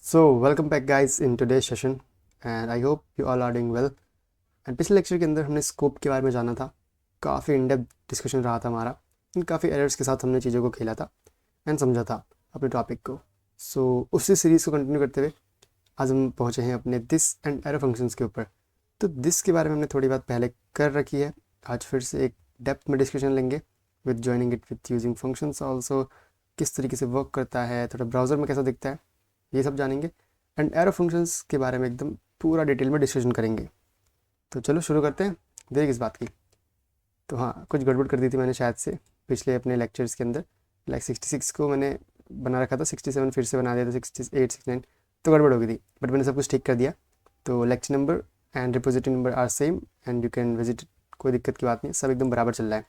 So welcome back guys in today's session and I hope you all are doing well। And पिछले lecture के अंदर हमने scope के बारे में जाना था, काफ़ी इन डेप्थ डिस्कशन रहा था हमारा, काफ़ी एरर्स के साथ हमने चीज़ों को खेला था एंड समझा था अपने टॉपिक को। सो उसी सीरीज़ को कंटिन्यू करते हुए आज हम पहुँचे हैं अपने दिस एंड एरर फंक्शंस के ऊपर। तो दिस के बारे में हमने थोड़ी बात पहले कर रखी है, आज फिर से एक डेप्थ में डिस्कशन लेंगे with joining it with using functions also, किस तरीके से वर्क करता है, थोड़ा ब्राउज़र में कैसा दिखता है, ये सब जानेंगे। एंड एरो फंक्शंस के बारे में एकदम पूरा डिटेल में डिस्कशन करेंगे। तो चलो शुरू करते हैं, देर किस बात की। तो हाँ, कुछ गड़बड़ कर दी थी मैंने शायद से पिछले अपने लेक्चर्स के अंदर। लाइक 66 को मैंने बना रखा था, 67 फिर से बना दिया था, 68 69 तो गड़बड़ हो गई थी, बट मैंने सब कुछ ठीक कर दिया। तो lecture number and repository number are same and you can visit, कोई दिक्कत की बात नहीं, सब एकदम बराबर चल रहा है।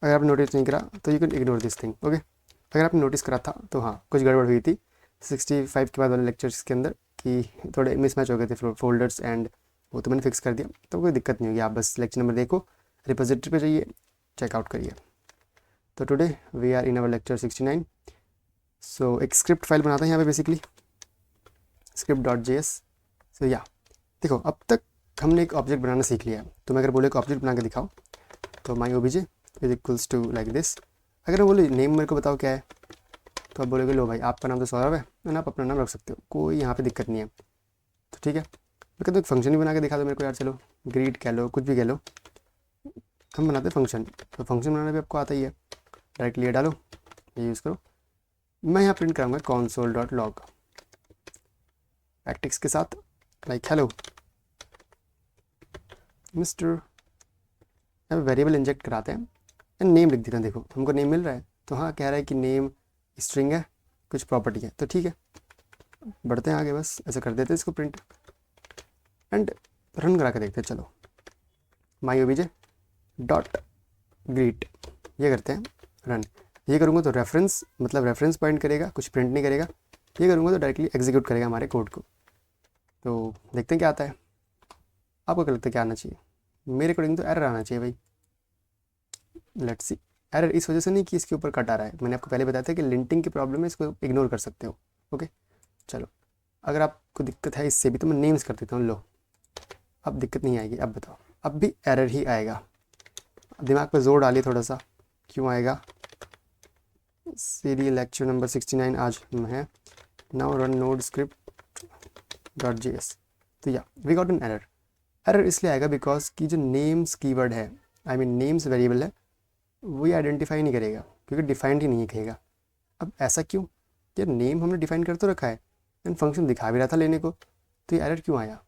अगर आपने नोटिस नहीं करा तो you can ignore this thing, okay. अगर आपने नोटिस करा था तो हाँ, कुछ गड़बड़ हुई थी 65 के बाद वाले लेक्चर्स के अंदर कि थोड़े मिसमैच हो गए थे फोल्डर्स, एंड वो तो मैंने फिक्स कर दिया, तो कोई दिक्कत नहीं होगी। आप बस लेक्चर नंबर देखो, रिपोजिटरी पे जाइए, चेकआउट करिए। तो today we are in our lecture 69। So एक स्क्रिप्ट फाइल बनाते हैं यहाँ पे बेसिकली, script.js। सो या देखो, अब तक हमने एक ऑब्जेक्ट बनाना सीख लिया है। तो मैं अगर बोले एक ऑब्जेक्ट बना के दिखाओ तो my obj is equals to like this. अगर मैं बोले नेम मेरे को बताओ क्या है, तो आप बोलोगे लो भाई आपका नाम तो सौरभ है ना, आप अपना नाम रख सकते हो, कोई यहाँ पे दिक्कत नहीं है। तो ठीक है, मैं कहता हूँ एक फंक्शन ही बना के दिखा दो मेरे को यार, चलो ग्रीट कह लो, कुछ भी कह लो, हम बनाते हैं फंक्शन। तो फंक्शन बनाना भी आपको आता ही है, डायरेक्टली ये डालो, ये यूज़ करो। मैं यहाँ प्रिंट कराऊंगा console.log एक्टिक्स के साथ, लाइक हेलो मिस्टर। अब वेरिएबल इंजेक्ट कराते हैं एंड नेम लिख देते हैं। देखो हमको नेम मिल रहा है, तो हाँ कह रहा है कि नेम स्ट्रिंग है, कुछ प्रॉपर्टी है, तो ठीक है बढ़ते हैं आगे, बस ऐसे कर देते हैं इसको प्रिंट एंड रन करा के देखते हैं। चलो माई obj डॉट ग्रीट, ये करते हैं रन। ये करूँगा तो रेफरेंस मतलब रेफरेंस पॉइंट करेगा, कुछ प्रिंट नहीं करेगा। ये करूँगा तो डायरेक्टली एग्जीक्यूट करेगा हमारे कोड को। तो देखते हैं क्या आता है। आपको क्या लगता है क्या आना चाहिए? मेरे अकॉर्डिंग तो एरर आना चाहिए भाई। Let's see. एरर इस वजह से नहीं कि इसके ऊपर कट आ रहा है, मैंने आपको पहले बताया था कि लिंटिंग की प्रॉब्लम है, इसको इग्नोर कर सकते हो, ओके। चलो अगर आपको दिक्कत है इससे भी तो मैं नेम्स कर देता हूँ, लो अब दिक्कत नहीं आएगी। अब बताओ, अब भी एरर ही आएगा, दिमाग पे जोर डालिए थोड़ा सा, क्यों आएगा। सीरियल लेक्चर नंबर 69 आज है। Now run node script.js। तो या we got an error. Error इसलिए आएगा बिकॉज कि जो नेम्स कीवर्ड है, आई मीन नेम्स वेरिएबल है, वो ये आइडेंटिफाई नहीं करेगा क्योंकि डिफाइंड ही नहीं कहेगा। अब ऐसा क्यों? यार नेम हमने डिफाइन कर तो रखा है एंड फंक्शन दिखा भी रहा था लेने को, तो ये एरर क्यों आया?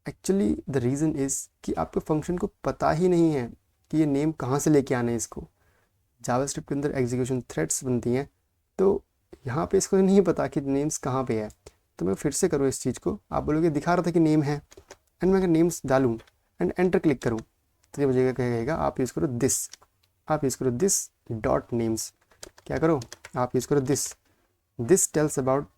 एक्चुअली द रीज़न इज़ कि आपको फंक्शन को पता ही नहीं है कि ये नेम कहाँ से लेके आना है इसको। जावास्क्रिप्ट के अंदर एग्जीक्यूशन थ्रेड्स बनती हैं, तो यहाँ पे इसको नहीं पता कि नेम्स कहाँ पे है। तो मैं फिर से करूँ इस चीज़ को, आप बोलोगे दिखा रहा था कि नेम है, एंड मैं अगर नेम्स डालूँ एंड एंटर क्लिक करूँ तो ये मुझे कहेगा आप यूज़ करो दिस, आप यूज़ करो दिस डॉट नेम्स। क्या करो, आप यूज़ करो this. This tells about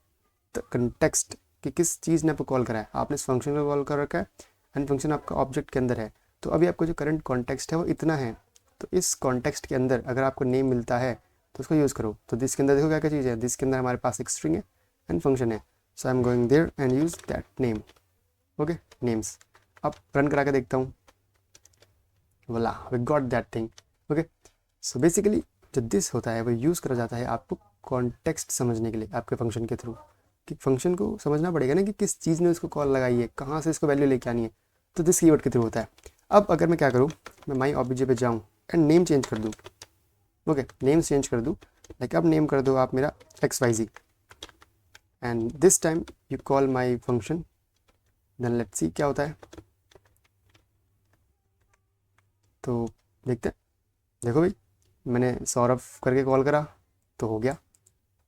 the context कि किस चीज़ ने आपको कॉल करा है। आपने इस फंक्शन को कॉल कर रखा है एंड फंक्शन आपका ऑब्जेक्ट के अंदर है, तो अभी आपको जो करंट कॉन्टेक्स्ट है वो इतना है। तो इस कॉन्टेक्स्ट के अंदर अगर आपको नेम मिलता है तो उसको यूज़ करो। तो दिस के अंदर देखो क्या क्या चीज़ है, दिस के अंदर हमारे पास एक स्ट्रिंग है एंड फंक्शन है। So I am going there and use that name, okay names. अब रन करा के देखता हूँ, voila we got that thing, okay. So basically जो दिस होता है वो यूज़ करा जाता है आपको कॉन्टेक्स्ट समझने के लिए आपके फंक्शन के थ्रू, कि फंक्शन को समझना पड़ेगा ना कि किस चीज़ ने इसको कॉल लगाई है, कहाँ से इसको वैल्यू लेके आनी है, तो दिस कीवर्ड के थ्रू होता है। अब अगर मैं क्या करूँ, मैं माई obj पे जाऊँ एंड नेम चेंज कर दूँ, ओके नेम्स चेंज कर दूँ, लाइक अब नेम कर दो आप मेरा XYZ and this time you call my function, then let's see क्या होता है। तो देखते हैं, देखो भाई मैंने सौरभ करके कॉल करा तो हो गया,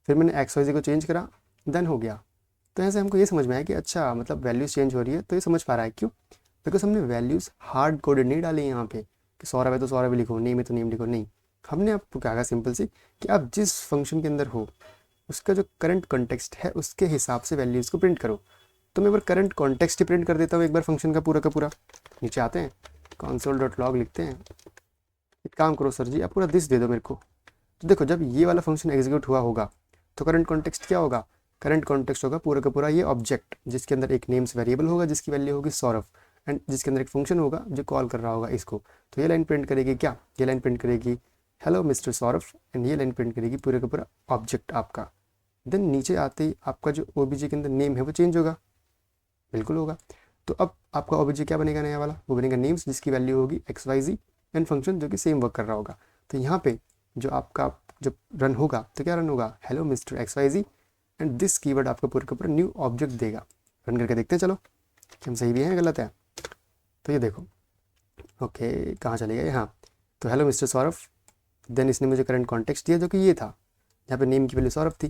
फिर मैंने XYZ को चेंज करा देन हो गया। तो ऐसे हमको ये समझ में आया कि अच्छा मतलब वैल्यूज़ चेंज हो रही है, तो ये समझ पा रहा है क्यों, बिकॉज हमने वैल्यूज़ हार्ड कोडेड नहीं डाली यहाँ पे कि सौरभ है तो सौरभ लिखो, नेम है तो नेम लिखो, नहीं। हमने आपको क्या कहा सिंपल सी कि आप जिस फंक्शन के अंदर हो उसका जो करंट कॉन्टेक्स्ट है उसके हिसाब से वैल्यूज़ को प्रिंट करो। तो मैं एक बार करंट कॉन्टेक्स्ट ही प्रिंट कर देता हूँ एक बार फंक्शन का पूरा। नीचे आते हैं console.log लिखते हैं, एक काम करो सर जी आप पूरा दिस दे दो मेरे को। तो देखो जब ये वाला फंक्शन एग्जीक्यूट हुआ होगा तो करंट कॉन्टेक्स्ट क्या होगा, करंट कॉन्टेक्स्ट होगा पूरा का पूरा ये ऑब्जेक्ट, जिसके अंदर एक नेम्स वेरिएबल होगा जिसकी वैल्यू होगी सौरभ, एंड जिसके अंदर एक फंक्शन होगा जो कॉल कर रहा होगा इसको। तो ये लाइन प्रिंट करेगी क्या, ये लाइन प्रिंट करेगी हेलो मिस्टर सौरभ, एंड ये लाइन प्रिंट करेगी पूरे का पूरा ऑब्जेक्ट आपका। देन नीचे आते ही आपका जो ओबीजे के अंदर नेम है वो चेंज होगा, बिल्कुल होगा। तो अब आपका ओबीजे क्या बनेगा नया वाला, वो बनेगा नेम्स जिसकी वैल्यू होगी XYZ, एंड फंक्शन जो कि सेम वर्क कर रहा होगा। तो यहाँ पे जो आपका जब रन होगा तो क्या रन होगा, hello mister XYZ, and this keyword आपका पूरा का पूरा न्यू ऑब्जेक्ट देगा। रन करके देखते हैं चलो कि हम सही भी हैं गलत है। तो ये देखो, ओके कहाँ चले गए, हाँ। तो हेलो मिस्टर सौरभ, देन इसने मुझे करंट कॉन्टेक्स्ट दिया जो कि ये था, जहाँ पे नेम की वैल्यू सौरभ थी।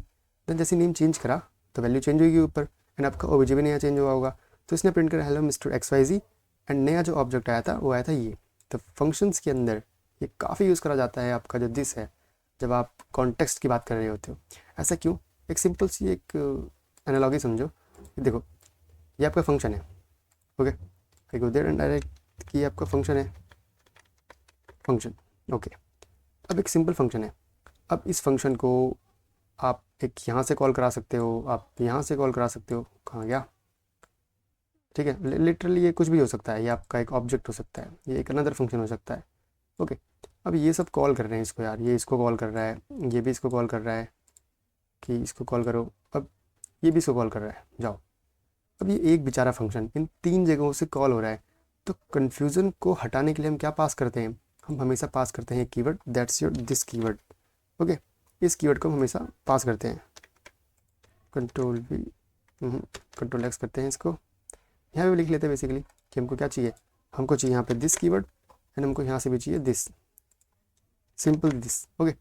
देन जैसे नेम चेंज करा तो वैल्यू चेंज होगी ऊपर, एंड आपका ओबीजे भी नया चेंज हुआ होगा। तो इसने प्रिंट करा हेलो मिस्टर XYZ, एंड नया जो ऑब्जेक्ट आया था वो आया था ये। तो फंक्शंस के अंदर ये काफ़ी यूज़ करा जाता है आपका जो दिस है, जब आप कॉन्टेक्स्ट की बात कर रहे होते हो। ऐसा क्यों, एक सिंपल सी एक एनालॉजी समझो, देखो ये आपका फंक्शन है, okay, I go there and direct कि आपका फंक्शन है, फंक्शन, ओके। अब एक सिंपल फंक्शन है, अब इस फंक्शन को आप एक यहाँ से कॉल करा सकते हो, आप यहाँ से कॉल करा सकते हो, कहाँ गया, ठीक है। लिटरली ये कुछ भी हो सकता है, ये आपका एक ऑब्जेक्ट हो सकता है, ये एक अनदर फंक्शन हो सकता है, ओके। अब ये सब कॉल कर रहे हैं इसको, यार ये इसको कॉल कर रहा है, ये भी इसको कॉल कर रहा है कि इसको कॉल करो, अब ये भी इसको कॉल कर रहा है, जाओ। अब ये एक बेचारा फंक्शन इन 3 जगहों से कॉल हो रहा है, तो कन्फ्यूज़न को हटाने के लिए हम क्या पास करते हैं, हम हमेशा पास करते हैं keyword, that's your this keyword, okay. इस कीवर्ड को हम हमेशा पास करते हैं, कंट्रोल X करते हैं इसको, यहाँ पे लिख लेते हैं बेसिकली कि हमको क्या चाहिए, हमको चाहिए यहाँ पे दिस कीवर्ड, एंड हमको यहाँ से भी चाहिए दिस, सिंपल दिस, ओके।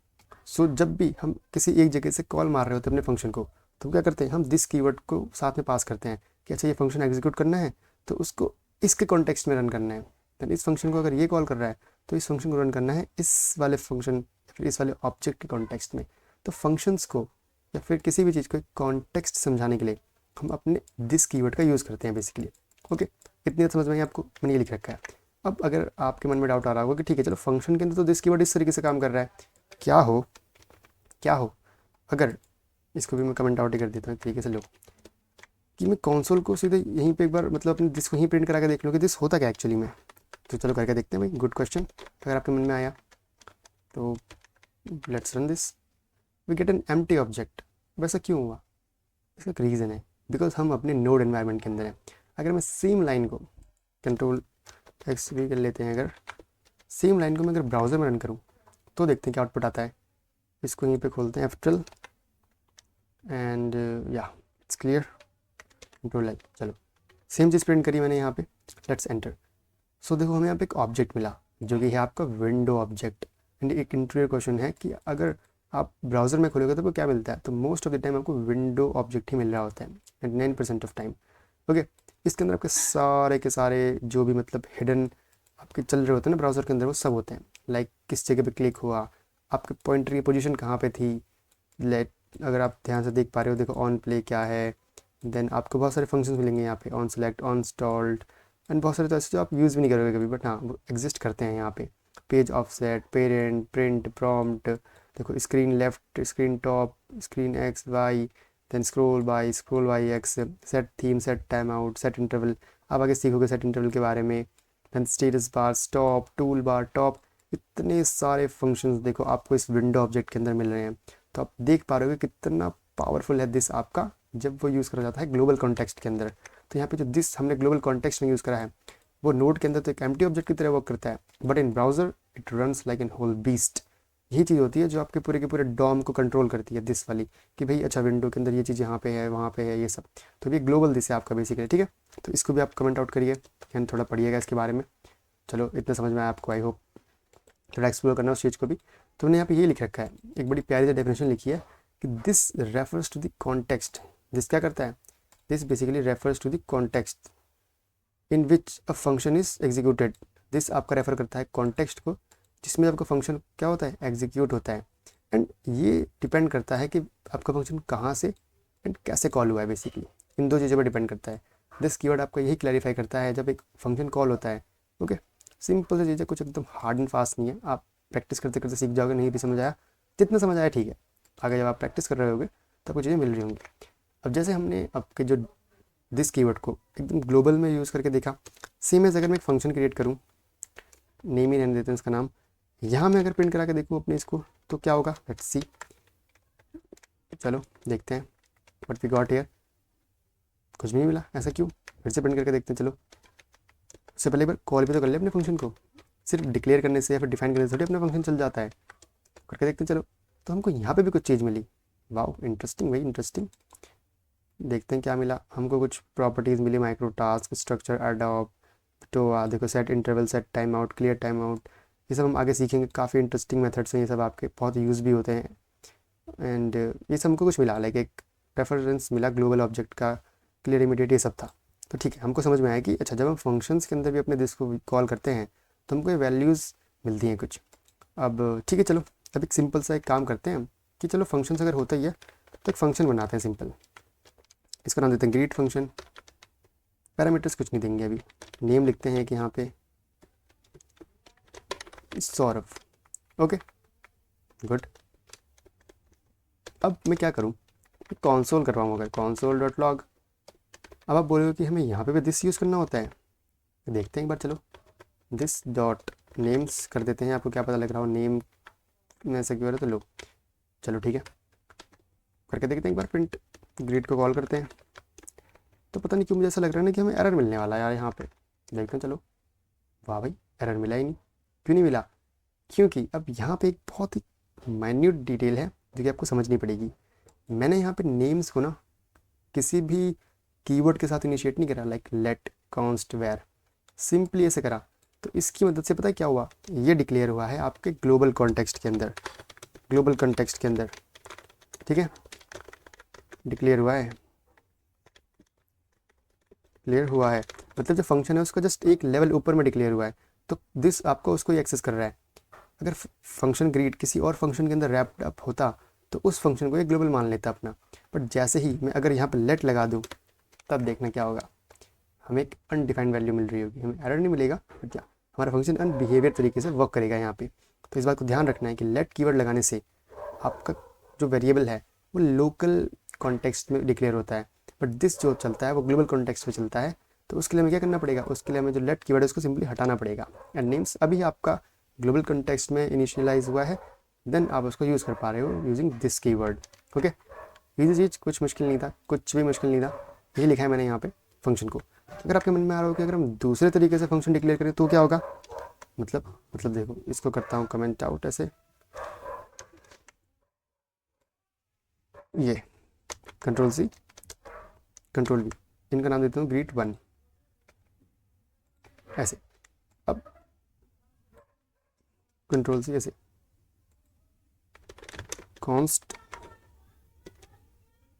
सो जब भी हम किसी एक जगह से कॉल मार रहे होते हैं अपने फंक्शन को, तो क्या करते हैं, हम दिस कीवर्ड को साथ में पास करते हैं कि अच्छा ये फंक्शन एग्जीक्यूट करना है तो उसको इसके कॉन्टेक्स्ट में रन करना है। देन इस फंक्शन को अगर ये कॉल कर रहा है तो इस फंक्शन को रन करना है इस वाले फंक्शन या फिर इस वाले ऑब्जेक्ट के कॉन्टेक्स्ट में। तो फंक्शंस को या फिर किसी भी चीज़ को कॉन्टेक्स्ट समझाने के लिए हम अपने दिस कीवर्ड का यूज़ करते हैं बेसिकली, ओके। इतनी समझ में आपको, मैंने ये लिख रखा है। अब अगर आपके मन में डाउट आ रहा होगा कि ठीक है चलो फंक्शन के अंदर तो दिस कीवर्ड इस तरीके से काम कर रहा है, क्या हो अगर इसको भी मैं कमेंट आउट ही कर देता हूँ तरीके से, लो कि मैं कंसोल को सीधे यहीं पे एक बार मतलब अपने दिस को यहीं प्रिंट करा के देख लो कि दिस होता क्या एक्चुअली में। तो चलो करके देखते हैं भाई, गुड क्वेश्चन, अगर आपके मन में आया तो let's run this, we get an empty object. वैसा क्यों हुआ, इसका एक रीज़न है, बिकॉज हम अपने नोड एनवायरनमेंट के अंदर हैं। अगर मैं सेम लाइन को कंट्रोल X भी कर लेते हैं, अगर सेम लाइन को मैं अगर ब्राउज़र में रन करूँ तो देखते हैं क्या आउटपुट आता है। इसको यहीं पे खोलते हैं F12 एंड या इट्स क्लियर, कंट्रोल L, चलो सेम चीज़ प्रिंट करी मैंने यहाँ पे, लेट्स एंटर। सो देखो हमें यहाँ पे एक ऑब्जेक्ट मिला जो कि है आपका विंडो ऑब्जेक्ट, एंड एक इंटरव्यू क्वेश्चन है कि अगर आप ब्राउज़र में खोलोगे तो आपको क्या मिलता है, तो मोस्ट ऑफ द टाइम आपको विंडो ऑब्जेक्ट ही मिल रहा होता है 99% ऑफ टाइम, ओके। इसके अंदर आपके सारे के सारे जो भी मतलब हिडन आपके चल रहे होते हैं ना ब्राउज़र के अंदर, वो सब होते हैं। लाइक किस जगह पे क्लिक हुआ, आपके पॉइंटर की पोजीशन कहाँ पे थी, लेट अगर आप ध्यान से देख पा रहे हो देखो ऑन प्ले क्या है, देन आपको बहुत सारे फंक्शंस मिलेंगे यहाँ पे, on select, on installed, and बहुत सारे तो ऐसे जो आप यूज़ भी नहीं करोगे कभी, बट हाँ वो एग्जिस्ट करते हैं यहाँ पे। Page offset, parent, print, prompt, देखो screen left, screen top, screen X Y, then scroll by X, set theme, set timeout, set interval, आप आगे सीखोगे सेट इंटरवल के बारे में, then status bar, stop, toolbar, top, इतने सारे functions देखो आपको इस विंडो ऑब्जेक्ट के अंदर मिल रहे हैं। तो आप देख पा रहे हो कि कितना पावरफुल है दिस आपका जब वो यूज़ करा जाता है ग्लोबल कॉन्टेक्स्ट के अंदर। तो यहाँ पे जो दिस हमने ग्लोबल कॉन्टेक्स्ट में यूज़ करा है वो नोड के अंदर तो एक एम्प्टी ऑब्जेक्ट की तरह वर्क करता है, but in browser it runs like an whole beast. यही चीज़ होती है जो आपके पूरे के पूरे डॉम को कंट्रोल करती है, दिस वाली, कि भाई अच्छा विंडो के अंदर ये चीज़ यहाँ पे है, वहाँ पे है, ये सब। तो ये ग्लोबल दिस है आपका बेसिकली, ठीक है। तो इसको भी आप कमेंट आउट करिए एंड थोड़ा पढ़िएगा इसके बारे में। चलो इतना समझ में आया आपको, आई होप। थोड़ा एक्सप्लोर करना उस चीज़ को भी। तो मैंने यहाँ पे ये लिख रखा है, एक बड़ी प्यारी सी डेफिनेशन लिखी है कि this refers to the context. This क्या करता है, this basically refers to the context in which a function is executed. This आपका रेफर करता है कॉन्टेक्स्ट को जिसमें आपका फंक्शन क्या होता है, एग्जीक्यूट होता है। एंड ये डिपेंड करता है कि आपका फंक्शन कहाँ से एंड कैसे कॉल हुआ है, बेसिकली इन दो चीज़ों पर डिपेंड करता है। दिस कीवर्ड आपको यही क्लैरिफाई करता है जब एक फंक्शन कॉल होता है, ओके। सिंपल सी चीज़ें, कुछ एकदम हार्ड एंड फास्ट नहीं है, आप प्रैक्टिस करते करते सीख जाओगे। नहीं भी समझ आया, जितना समझ आया ठीक है, आगे जब आप प्रैक्टिस कर रहे होगे तो आपको चीज़ें मिल रही होंगी। अब जैसे हमने आपके जो दिस कीवर्ड को एकदम ग्लोबल में यूज़ करके देखा, सेम एज अगर मैं एक फंक्शन क्रिएट करूँ, नेम ही रहने देते हैं इसका नाम, यहाँ मैं अगर प्रिंट करा के देखूँ अपने इसको तो क्या होगा, लेट्स सी। चलो देखते हैं व्हाट वी गॉट हियर। कुछ भी नहीं मिला, ऐसा क्यों? फिर से प्रिंट करके देखते हैं। चलो उससे पहले एक बार कॉल भी तो कर ले अपने फंक्शन को, सिर्फ डिक्लेयर करने से या फिर डिफाइन करने से थोड़ी अपना फंक्शन चल जाता है। करके देखते हैं चलो। तो हमको यहाँ पे भी कुछ चीज़ मिली, वाओ इंटरेस्टिंग, वेरी इंटरेस्टिंग। देखते हैं क्या मिला हमको। कुछ प्रॉपर्टीज़ मिली, माइक्रो टास्क, स्ट्रक्चर, अडॉप्ट, तो देखो set interval, set time out, clear time out, ये सब हम आगे सीखेंगे। काफ़ी इंटरेस्टिंग मेथड्स हैं ये सब, आपके बहुत यूज़ भी होते हैं। एंड ये सब हमको कुछ मिला, लाइक एक रेफरेंस मिला ग्लोबल ऑब्जेक्ट का, क्लियर, इमीडिएट, ये सब था। तो ठीक है, हमको समझ में आया कि अच्छा जब हम फंक्शंस के अंदर भी अपने दिस को कॉल करते हैं तो हमको ये वैल्यूज़ मिलती हैं कुछ। अब ठीक है, चलो अब एक सिंपल सा एक काम करते हैं हम कि चलो फंक्शंस अगर होता ही है तो एक फंक्शन बनाते हैं सिंपल। इसका नाम देते हैं ग्रीट फंक्शन। पैरामीटर्स कुछ नहीं देंगे अभी, नेम लिखते हैं कि यहाँ पे सौरभ। Okay good. अब मैं क्या करूँ, कॉन्सोल करवाऊँगा, कॉन्सोल डॉट लॉग। अब आप बोलोगे कि हमें यहाँ पे भी दिस यूज़ करना होता है, तो देखते हैं एक बार। चलो दिस डॉट नेम्स कर देते हैं। आपको क्या पता लग रहा हो नेम में ऐसा क्यों हो रहा है, तो लो चलो ठीक है, करके देखते हैं एक बार। प्रिंट ग्रीड को कॉल करते हैं। तो पता नहीं क्यों मुझे ऐसा लग रहा है ना कि हमें एरर मिलने वाला है यार यहाँ पे। देखते हैं चलो। वाह भाई, एरर मिला ही नहीं। क्यों नहीं मिला? क्योंकि अब यहाँ पे एक बहुत ही माइन्यूट डिटेल है जो कि आपको समझनी पड़ेगी। मैंने यहाँ पे नेम्स को ना किसी भी कीवर्ड के साथ इनिशिएट नहीं करा, like let, const, var, simply ऐसे करा। तो इसकी मदद से पता है क्या हुआ, ये डिक्लेयर हुआ है आपके ग्लोबल कॉन्टेक्स्ट के अंदर, ग्लोबल कॉन्टेक्स्ट के अंदर, ठीक है, डिक्लेयर हुआ है, क्लियर हुआ है। मतलब जो फंक्शन है उसका जस्ट एक लेवल ऊपर में डिक्लेयर हुआ है, तो दिस आपको उसको ही एक्सेस कर रहा है। अगर फंक्शन ग्रीट किसी और फंक्शन के अंदर रैप्ड अप होता तो उस फंक्शन को एक ग्लोबल मान लेता अपना। बट जैसे ही मैं अगर यहाँ पर लेट लगा दूँ, तब देखना क्या होगा, हमें एक अनडिफाइंड वैल्यू मिल रही होगी। हमें एरर नहीं मिलेगा, बट क्या हमारा फंक्शन अनबिहेवियर तरीके से वर्क करेगा यहाँ पे। तो इस बात को ध्यान रखना है कि लेट कीवर्ड लगाने से आपका जो वेरिएबल है वो लोकल कॉन्टेक्स्ट में डिक्लेयर होता है, बट दिस जो चलता है वो ग्लोबल कॉन्टेक्स्ट में चलता है। तो उसके लिए हमें क्या करना पड़ेगा, उसके लिए हमें जो लेट कीवर्ड है उसको सिंपली हटाना पड़ेगा। एंड नेम्स अभी आपका ग्लोबल कॉन्टेक्स्ट में इनिशियलाइज हुआ है, देन आप उसको यूज़ कर पा रहे हो using this keyword. Okay, easy चीज़, कुछ मुश्किल नहीं था, कुछ भी मुश्किल नहीं था। ये लिखा है मैंने यहाँ पे फंक्शन को। अगर आपके मन में आ रहा हो कि अगर हम दूसरे तरीके से फंक्शन डिक्लेयर करें तो क्या होगा, मतलब देखो इसको करता हूँ कमेंट आउट ऐसे, ये कंट्रोल सी कंट्रोल वी, इनका नाम देता हूँ ग्रीट वन, ऐसे। अब कंट्रोल सी ऐसे, कॉन्स्ट,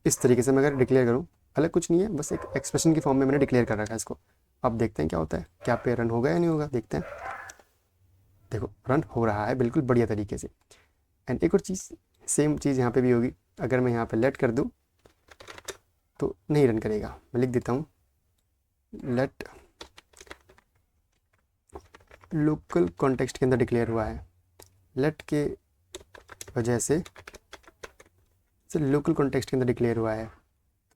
इस तरीके से मैं अगर डिक्लेयर करूँ, अलग कुछ नहीं है, बस एक एक्सप्रेशन की फॉर्म में मैंने डिक्लेयर कर रखा है इसको। अब देखते हैं क्या होता है, क्या पे रन होगा या नहीं होगा, देखते हैं। देखो रन हो रहा है बिल्कुल बढ़िया तरीके से। एंड एक और चीज़, सेम चीज़ यहाँ पे भी होगी। अगर मैं यहाँ पे लेट कर दूँ तो नहीं रन करेगा। मैं लिख देता हूँ लेट लोकल कॉन्टेक्स्ट के अंदर डिक्लेयर हुआ है, लेट के वजह से लोकल कॉन्टेक्स्ट के अंदर डिक्लेयर हुआ है।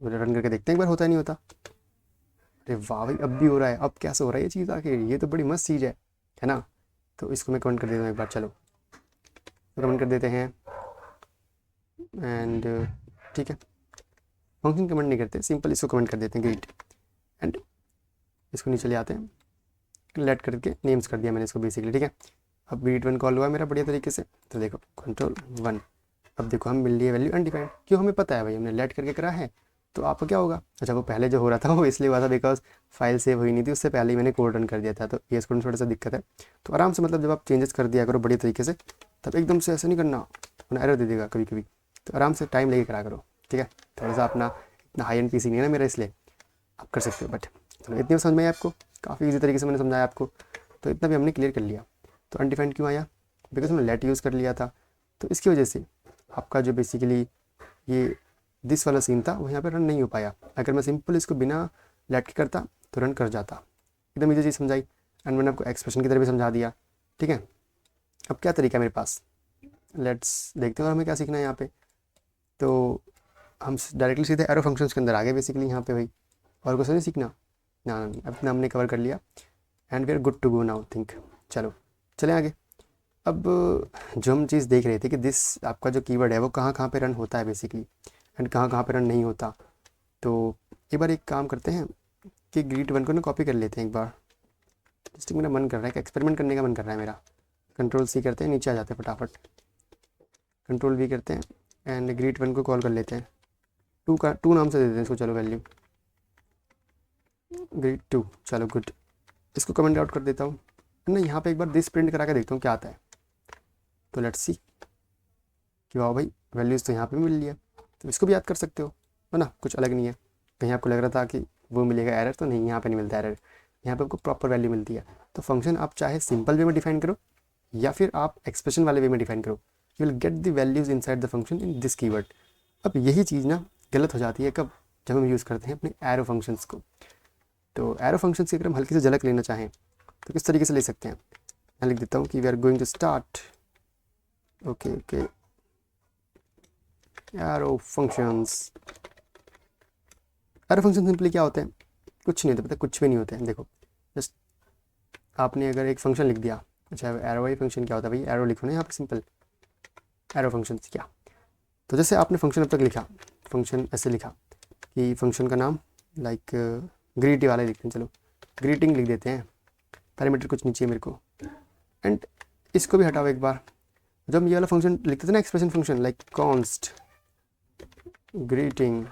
तो रन करके देखते हैं एक बार, होता है नहीं होता। अरे वाह भाई, अब भी हो रहा है। अब कैसे हो रहा है ये चीज़ आखिर, ये तो बड़ी मस्त चीज़ है ना। तो इसको मैं कमेंट कर देता हूँ एक बार, चलो कमेंट कर देते हैं। एंड ठीक है, फंक्शन कमेंट नहीं करते, सिंपल इसको कमेंट कर देते हैं ग्रीट। एंड इसको नीचे ले आते हैं, लेट करके नेम्स कर दिया मैंने इसको बेसिकली, ठीक है। अब ग्रीट वन कॉल हुआ मेरा बढ़िया तरीके से। तो देखो कंट्रोल वन, अब देखो हम मिल रही है वैल्यू अनडिफाइंड। क्यों, हमें पता है भाई हमने लेट करके करा है। तो आपको क्या होगा, अच्छा वो पहले जो हो रहा था वो इसलिए हुआ था बिकॉज फाइल सेव हुई नहीं थी, उससे पहले ही मैंने कोड रन कर दिया था। तो ये इसको थोड़ा सा दिक्कत है। तो आराम से, मतलब जब आप चेंजेस कर दिया करो बढ़िया तरीके से, तब एकदम से ऐसे नहीं करना, वरना एरर दे देगा कभी कभी। तो आराम से टाइम लेके करा करो, ठीक है। थोड़ा सा अपना इतना हाई एंड पीसी नहीं है ना मेरा, इसलिए आप कर सकते हो। बट चलो इतनी समझ में आई आपको, काफ़ी ईजी तरीके से मैंने समझाया आपको। तो इतना भी हमने क्लियर कर लिया। तो अनडिफाइंड क्यों आया, बिकॉज हमने लेट यूज़ कर लिया था। तो इसकी वजह से आपका जो बेसिकली ये दिस वाला सीन था वो यहाँ पे रन नहीं हो पाया। अगर मैं सिंपल इसको बिना लेट के करता तो रन कर जाता। एकदम ईजी चीज़ समझाई। एंड मैंने आपको एक्सप्रेशन की तरह भी समझा दिया, ठीक है। अब क्या तरीका है मेरे पास, लेट्स देखते हैं और हमें क्या सीखना है यहाँ पे। तो हम डायरेक्टली सीधे एरो फंक्शंस के अंदर आ गए बेसिकली यहाँ पे भाई। और कुछ नहीं सीखना ना, अपना हमने कवर कर लिया and we are good to go now think. चलो चलें आगे। अब जो हम चीज़ देख रहे थे कि दिस आपका जो कीवर्ड है वो कहाँ कहाँ पे रन होता है बेसिकली एंड कहाँ कहाँ पे रन नहीं होता। तो एक बार एक काम करते हैं कि ग्रीट वन को ना कॉपी कर लेते हैं एक बार। जस्ट मेरा मन कर रहा है कि एक्सपेरिमेंट करने का मन कर रहा है मेरा। कंट्रोल सी करते हैं, नीचे आ जाते हैं फटाफट, कंट्रोल वी करते हैं एंड ग्रीट वन को कॉल कर लेते हैं। टू नाम से दे देते हैं इसको, चलो वैल्यू ग्रीट टू, चलो गुड। इसको कमेंट आउट कर देता हूँ ना, यहाँ पे एक बार दिस प्रिंट करा के देखता हूँ क्या आता है। तो लेट्स सी कि वाह भाई वैल्यूज़ तो यहाँ पे मिल लिया। तो इसको भी याद कर सकते हो है ना, कुछ अलग नहीं है। कहीं आपको लग रहा था कि वो मिलेगा एरर, तो नहीं, यहाँ पे नहीं मिलता एरर, यहाँ पे आपको प्रॉपर वैल्यू मिलती है। तो फंक्शन आप चाहे सिंपल वे में डिफाइन करो या फिर आप एक्सप्रेशन वाले वे में डिफाइन करो, you will get the values inside the function in this keyword. अब यही चीज़ ना गलत हो जाती है कब, जब हम यूज़ करते हैं अपने एरो फंक्शंस को। तो एरो फंक्शंस की अगर हम हल्की से झलक लेना चाहें तो किस तरीके से ले सकते हैं, मैं लिख देता हूँ कि we are going to start okay arrow functions. Arrow function simply क्या होते हैं, कुछ नहीं होता, पता कुछ भी नहीं होते हैं। देखो जस्ट आपने अगर एक फंक्शन लिख दिया, अच्छा एरो वाई फंक्शन क्या होता है भाई, एरो लिखो ना यहाँ पे सिंपल, एरो फंक्शन क्या। तो जैसे आपने फंक्शन अब तक लिखा, फंक्शन ऐसे लिखा कि फंक्शन का नाम लाइक ग्रीट वाला लिखते हैं, चलो ग्रीटिंग लिख देते हैं, पैरामीटर कुछ नीचे मेरे को। एंड इसको भी हटाओ एक बार। जब हम ये वाला फंक्शन लिखते थे ना, expression function like const greeting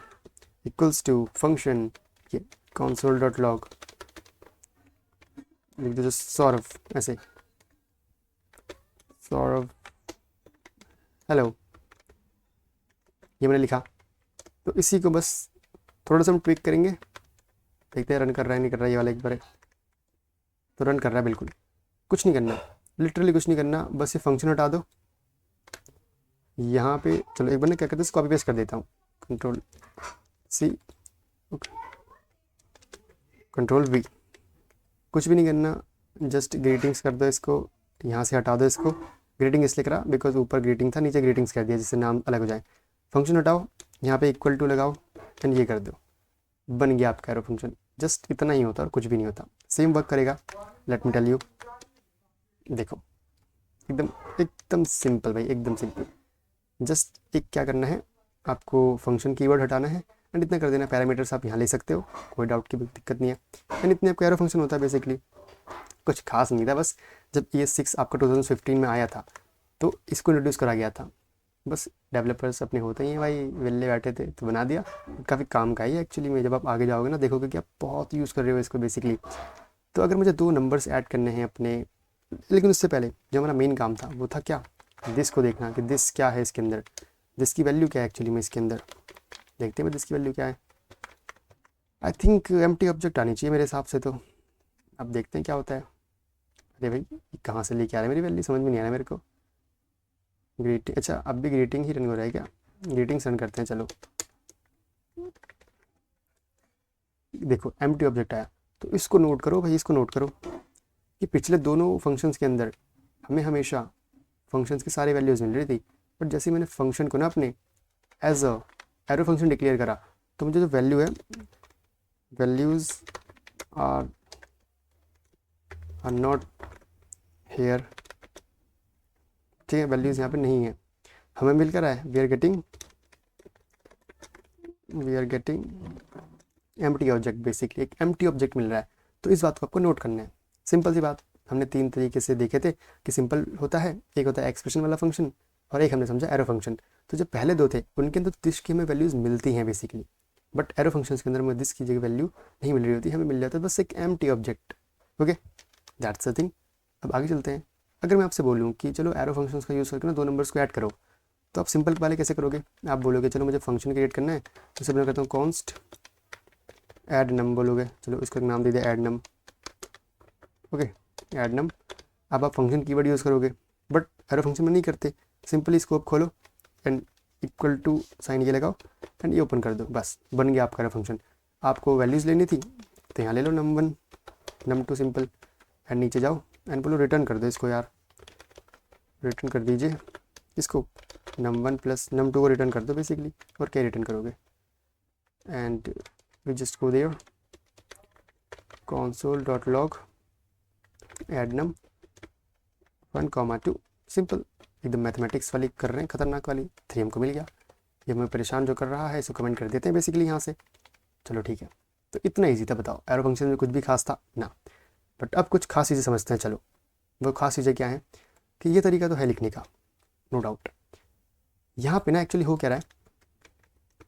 equals to function ये console.log लिख दो, सौरभ ऐसे, सौरभ हेलो, ये मैंने लिखा। तो इसी को बस थोड़ा सा हम ट्विक करेंगे, देखते हैं रन कर रहा है नहीं कर रहा है। ये वाला एक बार तो रन कर रहा है, बिल्कुल कुछ नहीं करना, लिटरली कुछ नहीं करना, बस ये फंक्शन हटा दो यहाँ पे। चलो एक बार ना क्या करते हैं, कॉपी पेस्ट कर देता हूँ, कंट्रोल सी कंट्रोल वी, कुछ भी नहीं करना, जस्ट ग्रीटिंग्स कर दो इसको, यहाँ से हटा दो इसको। ग्रीटिंग इसलिए करा बिकॉज ऊपर ग्रीटिंग था, नीचे ग्रीटिंग्स कर दिया जिससे नाम अलग हो जाए। फंक्शन हटाओ, यहाँ पे इक्वल टू लगाओ एंड ये कर दो, बन गया आपका एरो फंक्शन। जस्ट इतना ही होता और कुछ भी नहीं होता, सेम वर्क करेगा, लेट मी टेल यू। देखो एकदम एकदम सिंपल भाई, एकदम सिंपल। जस्ट एक क्या करना है आपको, फंक्शन कीवर्ड हटाना है एंड इतना कर देना। पैरामीटर्स आप यहाँ ले सकते हो, कोई डाउट की दिक्कत नहीं है। एंड इतने आपका एरो फंक्शन होता है बेसिकली, कुछ खास नहीं था। बस जब ES6 आपका 2015 में आया था तो इसको इंट्रोड्यूस करा गया था। बस डेवलपर्स अपने होते ही हैं भाई, वेले बैठे थे तो बना दिया। काफ़ी काम का ही एक्चुअली में, जब आप आगे जाओगे ना देखोगे कि आप बहुत यूज़ कर रहे हो इसको बेसिकली। तो अगर मुझे 2 नंबर्स ऐड करने हैं अपने, लेकिन उससे पहले जो हमारा मेन काम था वो था क्या, दिस को देखना कि दिस क्या है इसके अंदर, दिस की वैल्यू क्या है एक्चुअली में इसके अंदर। देखते हैं दिस की वैल्यू क्या है। आई थिंक एम्प्टी ऑब्जेक्ट आनी चाहिए मेरे हिसाब से। तो अब देखते हैं क्या होता है। अरे भाई कहाँ से लेके आ रहा है, मेरी वैल्यू समझ में नहीं आ रहा है मेरे को। ग्रीटिंग, अच्छा अब भी ग्रीटिंग ही रन हो रहा है क्या, ग्रीटिंग्स रन करते हैं चलो। देखो एम्प्टी ऑब्जेक्ट आया, तो इसको नोट करो भाई, इसको नोट करो कि पिछले दोनों फंक्शंस के अंदर हमें हमेशा फंक्शंस की सारी वैल्यूज़ मिल रही थी, बट जैसे मैंने फंक्शन को ना अपने as a arrow function declare करा तो मुझे जो वैल्यू है, वैल्यूज़ आर नॉट हेयर, ठीक है, वैल्यूज़ यहाँ पे नहीं है, हमें मिल कर आए we are getting empty object, basically एक एम्प्टी ऑब्जेक्ट मिल रहा है। तो इस बात को आपको नोट करना है। सिंपल सी बात, हमने 3 तरीके से देखे थे कि सिंपल होता है, एक होता है एक्सप्रेशन वाला फंक्शन और एक हमने समझा एरो फंक्शन। तो जो पहले 2 थे उनके अंदर दिस की हमें वैल्यूज़ मिलती हैं बेसिकली, बट एरो फंक्शंस के अंदर हमें दिस की जगह वैल्यू नहीं मिल रही होती, हमें मिल जाता है बस एक empty object. Okay that's the thing. अब आगे चलते हैं। अगर मैं आपसे बोलूँ कि चलो एरो फंक्शंस का यूज़ करके ना 2 नंबर्स को ऐड करो, तो आप सिंपल वाले कैसे करोगे। आप बोलोगे चलो मुझे फंक्शन क्रिएट करना है, तो सबसे मैं करता हूँ कॉन्स्ट ऐड नम बोलोगे, चलो इसका नाम दे दिया ऐड नम। ओके ऐड नम। अब आप फंक्शन कीवर्ड यूज़ करोगे, बट एरो फंक्शन में नहीं करते, सिंपली स्कोप खोलो एंड इक्वल टू साइन ये लगाओ एंड ये ओपन कर दो, बस बन गया आपका एरो फंक्शन। आपको वैल्यूज़ लेनी थी तो यहाँ ले लो num1 num2 सिंपल, एंड नीचे जाओ एंड बोलो रिटर्न कर दो इसको यार, रिटर्न कर दीजिए इसको, num1 प्लस num2 को रिटर्न कर दो बेसिकली। और क्या रिटर्न करोगे, and we just go there, console.log add num 1,2, simple, एकदम मैथमेटिक्स वाली कर रहे हैं, खतरनाक वाली। 3 हमको मिल गया। ये हमें परेशान जो कर रहा है इसको कमेंट कर देते हैं बेसिकली यहाँ से। चलो ठीक है, तो इतना ईजी था। बताओ एरो फंक्शन में कुछ भी खास था ना? बट अब कुछ खास चीज़ें समझते हैं। चलो वो खास चीज़ें क्या है कि ये तरीका तो है लिखने का, नो डाउट। यहाँ पे ना एक्चुअली हो क्या रहा है,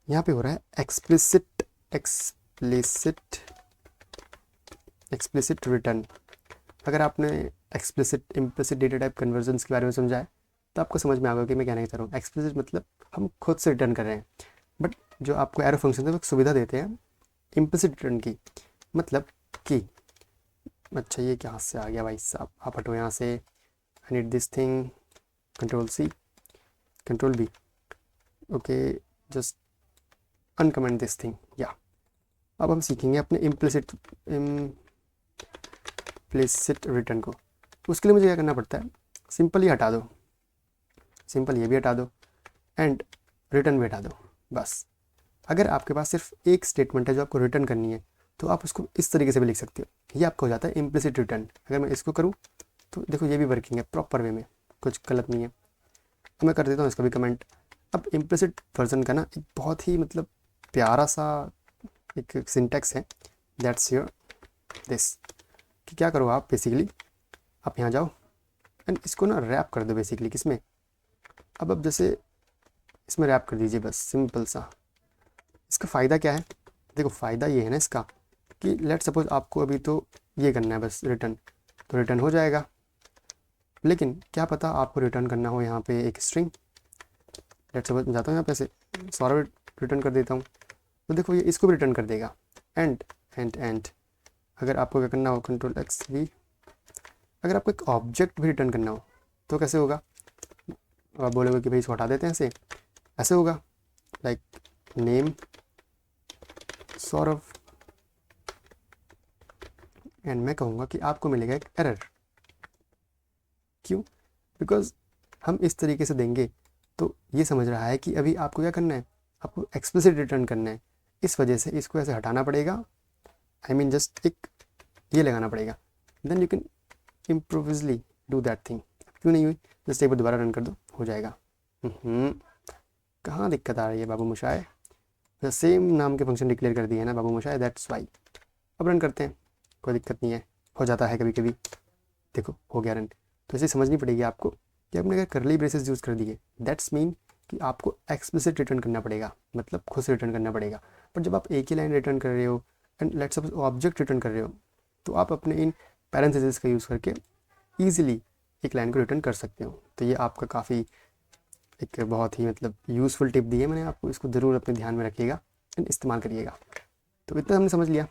यहाँ पे हो रहा है एक्सप्लिसिट रिटर्न। अगर आपने explicit implicit data type convergence के बारे में समझा है तो आपको समझ में आ गया कि मैं कहना चाह रहा हूँ। एक्सप्लिसिट मतलब हम खुद से रिटर्न कर रहे हैं, बट जो आपको एरो फंक्शन है वो सुविधा देते हैं इम्प्लिसिट रिटर्न की, मतलब कि अच्छा ये क्या से आ गया भाई साहब, आप हटो यहाँ से। I need this thing, Ctrl+C Ctrl+V, okay, just uncomment this thing. या अब हम सीखेंगे अपने इम्प्लिसिट रिटर्न को। उसके लिए मुझे क्या करना पड़ता है, सिंपल ही हटा दो, सिंपल ये भी हटा दो एंड रिटर्न भी हटा दो, बस। अगर आपके पास सिर्फ एक स्टेटमेंट है जो आपको रिटर्न करनी है तो आप उसको इस तरीके से भी लिख सकते हो। ये आपका हो जाता है इम्प्लिसिट रिटर्न। अगर मैं इसको करूँ तो देखो ये भी वर्किंग है प्रॉपर वे में, कुछ गलत नहीं है। तो मैं कर देता हूँ इसका भी कमेंट। अब इम्प्लिसिट वर्जन का ना एक बहुत ही मतलब प्यारा सा एक सिंटैक्स है, दैट्स योर दिस, कि क्या करो आप बेसिकली, आप यहाँ जाओ एंड इसको ना रैप कर दो बेसिकली किसमें, अब जैसे इसमें रैप कर दीजिए बस, सिंपल सा। इसका फ़ायदा क्या है, देखो फ़ायदा ये है ना इसका कि लेट सपोज आपको अभी तो ये करना है बस रिटर्न, तो रिटर्न हो जाएगा। लेकिन क्या पता आपको रिटर्न करना हो यहाँ पे एक स्ट्रिंग, लेट सपोज मैं जाता हूँ यहाँ पे से सौरभ रिटर्न कर देता हूँ, तो देखो ये इसको भी रिटर्न कर देगा। एंड अगर आपको क्या करना हो Ctrl+X+V, अगर आपको एक ऑब्जेक्ट भी रिटर्न करना हो तो कैसे होगा, आप बोलोगे कि भाई इसको हटा देते हैं, ऐसे होगा, लाइक नेम सौरभ, एंड मैं कहूँगा कि आपको मिलेगा एक एरर। क्यों? बिकॉज हम इस तरीके से देंगे तो ये समझ रहा है कि अभी आपको क्या करना है, आपको एक्सप्लिसिट रिटर्न करना है, इस वजह से इसको ऐसे हटाना पड़ेगा। आई मीन जस्ट एक ये लगाना पड़ेगा, then you can improvisedly do that thing. क्यों नहीं हुई, जस्ट एक बार दोबारा रन कर दो, हो जाएगा। कहाँ दिक्कत आ रही है बाबू मुशाए, सेम नाम के फंक्शन डिक्लेयर कर दिए है ना बाबू मुशाए, दैट्स वाई। अब रन करते हैं, कोई दिक्कत नहीं है, हो जाता है कभी कभी। देखो हो गया रन। तो ऐसे समझनी पड़ेगी आपको कि आपने अगर करली ब्रेसेस यूज़ कर दिए दैट्स मीन कि आपको एक्सप्लिसिट रिटर्न करना पड़ेगा, मतलब खुद से रिटर्न करना पड़ेगा। पर जब आप एक ही लाइन रिटर्न कर रहे हो and let's suppose object return कर रहे हो तो आप अपने इन पैरेंथेसिस का यूज़ करके ईजिली एक लाइन को रिटर्न कर सकते हो। तो ये आपका काफ़ी एक बहुत ही मतलब यूज़फुल टिप दी है मैंने आपको, इसको ज़रूर अपने ध्यान में रखिएगा एंड इस्तेमाल करिएगा। तो इतना हमने समझ लिया,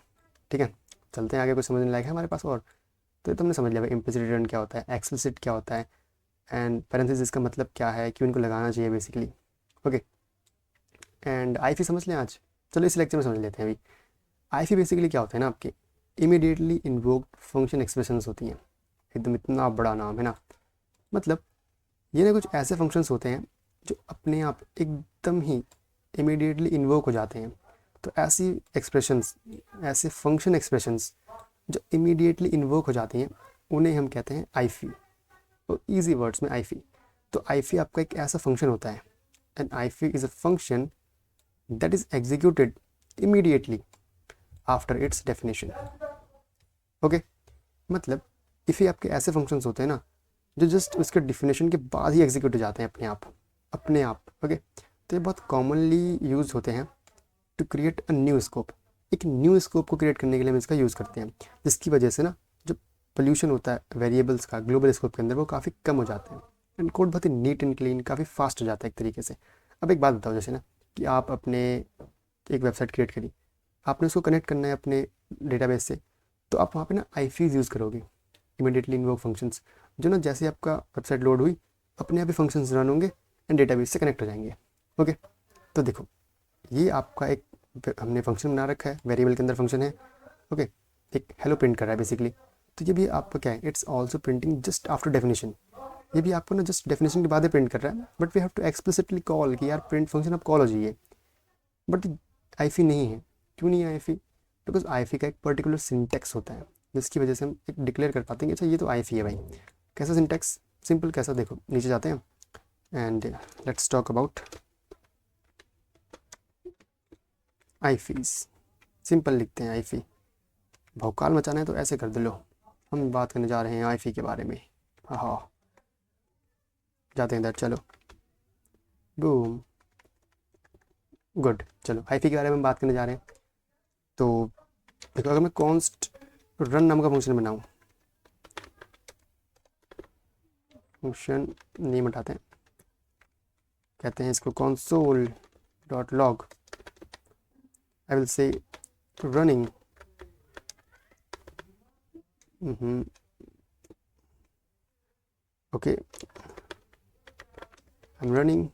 ठीक है, चलते हैं आगे। कुछ समझने लायक है हमारे पास और, तो ये तो हमने समझ लिया भाई इम्प्लिसिट रिटर्न क्या होता है, एक्सप्लिसिट क्या होता है एंड पैरेंथेसिस का मतलब क्या है, क्यों इनको लगाना चाहिए बेसिकली। ओके, एंड आईफी समझ लें आज। चलो इस लेक्चर में समझ लेते हैं अभी। आईफी बेसिकली क्या होता है ना, आपके इमीडिएटली इन्वोक्ड फंक्शन एक्सप्रेशंस होती हैं। एकदम इतना बड़ा नाम है ना, मतलब ये ना कुछ ऐसे फंक्शंस होते हैं जो अपने आप एकदम ही इमीडिएटली इन्वोक हो जाते हैं। तो ऐसी एक्सप्रेशंस, ऐसे फंक्शन एक्सप्रेशंस जो इमीडिएटली इन्वोक हो जाती हैं उन्हें हम कहते हैं आईफी। तो ईजी वर्ड्स में आईफी। तो आईफी आपका एक ऐसा फंक्शन होता है and IIFE is a function that is executed immediately after its definition. Okay, मतलब इफ़ी आपके ऐसे फंक्शंस होते हैं ना जो जस्ट उसके डिफिनेशन के बाद ही एग्जीक्यूट हो जाते हैं अपने आप। ओके, तो ये बहुत कॉमनली यूज होते हैं to create a new scope. एक न्यू स्कोप को क्रिएट करने के लिए हम इसका यूज़ करते हैं, जिसकी वजह से ना जो पोल्यूशन होता है वेरिएबल्स का ग्लोबल स्कोप के अंदर वो काफ़ी कम हो जाते हैं एंड कोड बहुत ही नीट एंड क्लीन, काफ़ी फास्ट हो जाता है एक तरीके से। अब एक बात बताओ, जैसे ना कि आप अपने एक वेबसाइट क्रिएट करी, आपने उसको कनेक्ट करना है अपने डेटाबेस से, तो आप वहाँ पे ना आईफीज यूज़ करोगे, इमीडिएटली इन्वोक फंक्शंस, जो ना जैसे आपका वेबसाइट लोड हुई अपने आप ही फंक्शंस रन होंगे एंड डेटाबेस से कनेक्ट हो जाएंगे। ओके, तो देखो ये आपका एक हमने फंक्शन बना रखा है, वेरिएबल के अंदर फंक्शन है। ओके, एक हेलो प्रिंट कर रहा है बेसिकली। तो ये भी आपका क्या है, it's also printing just after definition. ये भी आपको ना जस्ट डेफिनेशन के बाद ही प्रिंट कर रहा है, but we have to explicitly call कि यार प्रिंट फंक्शन आप कॉल हो जाइए। बट आईफी नहीं है। क्यों नहीं है आईफी? बिकॉज आईफी का एक पर्टिकुलर सिंटेक्स होता है जिसकी वजह से हम एक डिक्लेयर कर पाते हैं कि अच्छा ये तो आईफी है भाई। कैसा सिंटेक्स? सिंपल। कैसा? देखो नीचे जाते हैं and let's talk about IIFEs. Simple लिखते हैं आईफी। भौकाल मचाना है तो ऐसे कर दे लो। हम बात करने जा रहे हैं आईफी के बारे में। हाँ जाते हैं इधर, चलो बूम, गुड। चलो आईफी के बारे में बात करने जा रहे हैं। तो देखो अगर मैं कॉन्स्ट रन नाम का फंक्शन बनाऊँ, फंक्शन नेम हटाते हैं, कहते हैं इसको console dot log, I will say running okay, I am running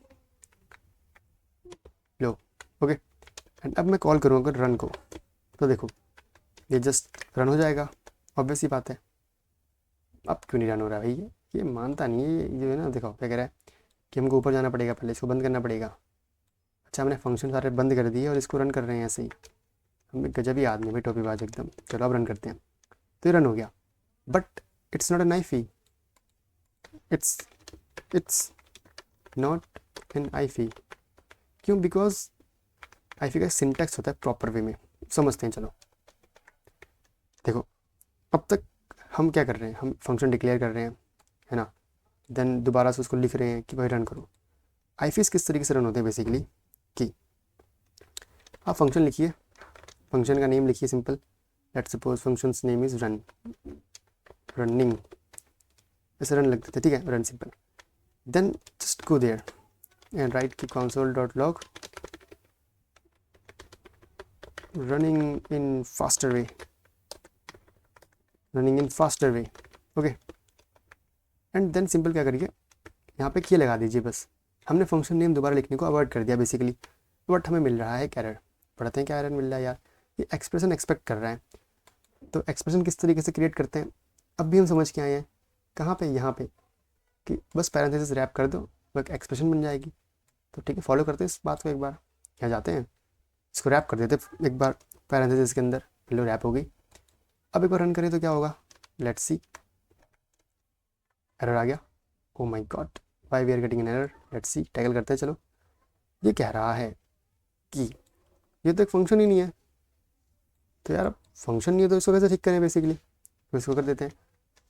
low. Okay and अब मैं कॉल करूँगा रन को, तो देखो ये जस्ट रन हो जाएगा। ऑब्वियस सी बात है। अब क्यों नहीं रन हो रहा है भाई? ये मानता नहीं है ये जो है ना। देखो क्या कह रहा है कि हमको ऊपर जाना पड़ेगा, पहले इसको बंद करना पड़ेगा। अच्छा हमने फंक्शन सारे बंद कर दिए और इसको रन कर रहे हैं ऐसे ही। हम गजब ही आदमी भाई, टोपीबाज एकदम। चलो अब रन करते हैं, तो ये रन हो गया। But it's not an IIFE, it's not an IIFE. क्यों? बिकॉज आईफी का सिंटैक्स होता है प्रॉपर वे में। समझते हैं चलो। देखो अब तक हम क्या कर रहे हैं, हम फंक्शन डिक्लेयर कर रहे हैं, है ना, देन दोबारा से उसको लिख रहे हैं कि भाई रन करो। आईफीस किस तरीके से रन होते हैं बेसिकली कि आप फंक्शन लिखिए, फंक्शन का नेम लिखिए simple, let's suppose functions name is run, running, ऐसे रन लिख देते, ठीक है, run simple. Then just go there and write की console dot log running in faster way, running in faster way. Okay and then simple क्या करिए, यहाँ पे की लगा दीजिए बस। हमने फंक्शन नेम दोबारा लिखने को अवॉइड कर दिया बेसिकली। बट हमें मिल रहा है एक एरर। पढ़ते हैं क्या एरर मिल रहा है यार। ये एक्सप्रेशन एक्सपेक्ट कर रहा है। तो एक्सप्रेशन किस तरीके से क्रिएट करते हैं अब भी हम समझ के आए हैं। कहाँ पे? यहाँ पे कि बस पैरेंथेसिस रैप कर दो, वो एक एक्सप्रेशन बन जाएगी। तो ठीक है, फॉलो करते हैं इस बात को एक बार। यहाँ जाते हैं, इसको रैप कर देते एक बार पैरेंथेसिस के अंदर। लो रैप हो गई। अब एक बार रन करें तो क्या होगा, लेट्स सी। एरर आ गया। Oh my god, why we are getting an error. Let's see, tackle करते हैं चलो। ये कह रहा है कि ये तो एक फंक्शन ही नहीं है। तो यार अब फंक्शन नहीं है तो इसको कैसे ठीक करें बेसिकली। तो इसको कर देते हैं,